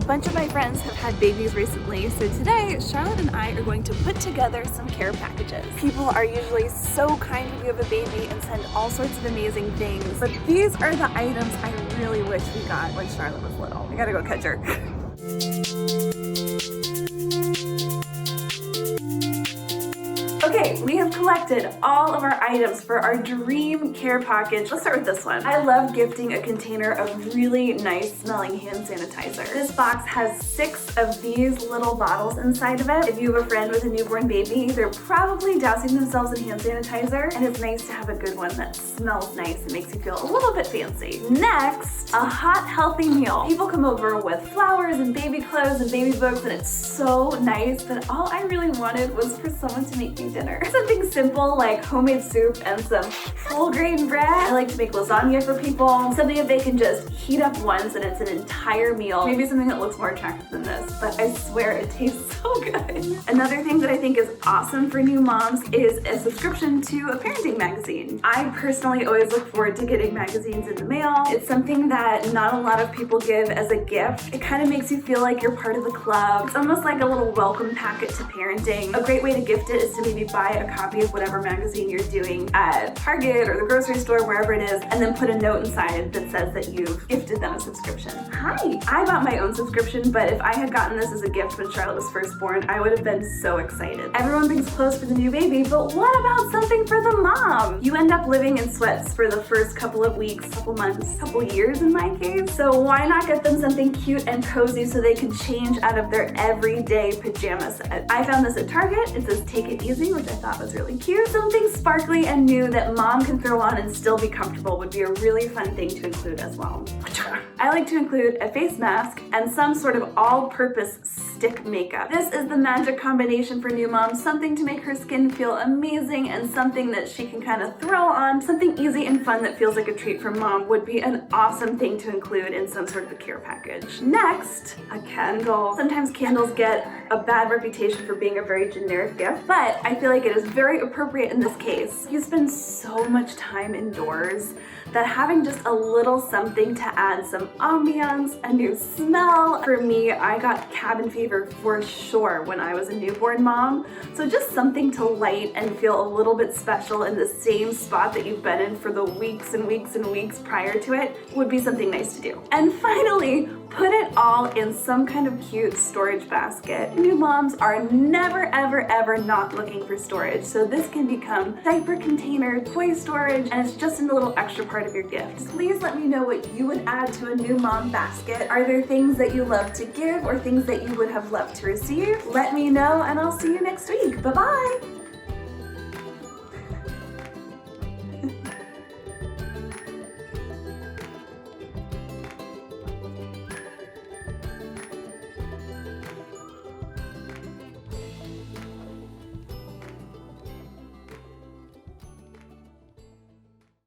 bunch of my friends have had babies recently, so today Charlotte and I are going to put together some care packages. People are usually so kind when you have a baby and send all sorts of amazing things, but these are the items I really wish we got when Charlotte was little. I gotta go catch her. Okay, we have collected all of our items for our dream care package. Let's start with this one. I love gifting a container of really nice smelling hand sanitizer. This box has 6 of these little bottles inside of it. If you have a friend with a newborn baby, they're probably dousing themselves in hand sanitizer, and it's nice to have a good one that smells nice and makes you feel a little bit fancy. Next, a hot, healthy meal. People come over with flowers and baby clothes and baby books, and it's so nice, but all I really wanted was for someone to make me dinner. Something simple like homemade soup and some full grain bread. I like to make lasagna for people. Something that they can just heat up once and it's an entire meal. Maybe something that looks more attractive than this, but I swear it tastes so good. Another thing that I think is awesome for new moms is a subscription to a parenting magazine. I personally always look forward to getting magazines in the mail. It's something that not a lot of people give as a gift. It kind of makes you feel like you're part of the club. It's almost like a little welcome packet to parenting. A great way to gift it is to maybe buy a copy of whatever magazine you're doing at Target or the grocery store, wherever it is, and then put a note inside that says that you've gifted them a subscription. Hi! I bought my own subscription, but if I had gotten this as a gift when Charlotte was first born, I would have been so excited. Everyone brings clothes for the new baby, but what about something for the mom? You end up living in sweats for the first couple of weeks, couple months, couple years in my case, so why not get them something cute and cozy so they can change out of their everyday pajama set? I found this at Target. It says "Take It Easy," which I thought was really cute. Something sparkly and new that mom can throw on and still be comfortable would be a really fun thing to include as well. I like to include a face mask and some sort of all-purpose stick makeup. This is the magic combination for new moms, something to make her skin feel amazing and something that she can kind of throw on. Something easy and fun that feels like a treat for mom would be an awesome thing to include in some sort of a care package. Next, a candle. Sometimes candles get a bad reputation for being a very generic gift, but I feel like it is very appropriate in this case. You spend so much time indoors that having just a little something to add some ambiance, a new smell. For me, I got cabin fever for sure when I was a newborn mom. So just something to light and feel a little bit special in the same spot that you've been in for the weeks and weeks and weeks prior to it would be something nice to do. And finally, put it all in some kind of cute storage basket. New moms are never, ever, ever not looking for storage. So this can become diaper container, toy storage, and it's just a little extra part of your gift. Please let me know what you would add to a new mom basket. Are there things that you love to give or things that you would have loved to receive? Let me know and I'll see you next week. Bye-bye.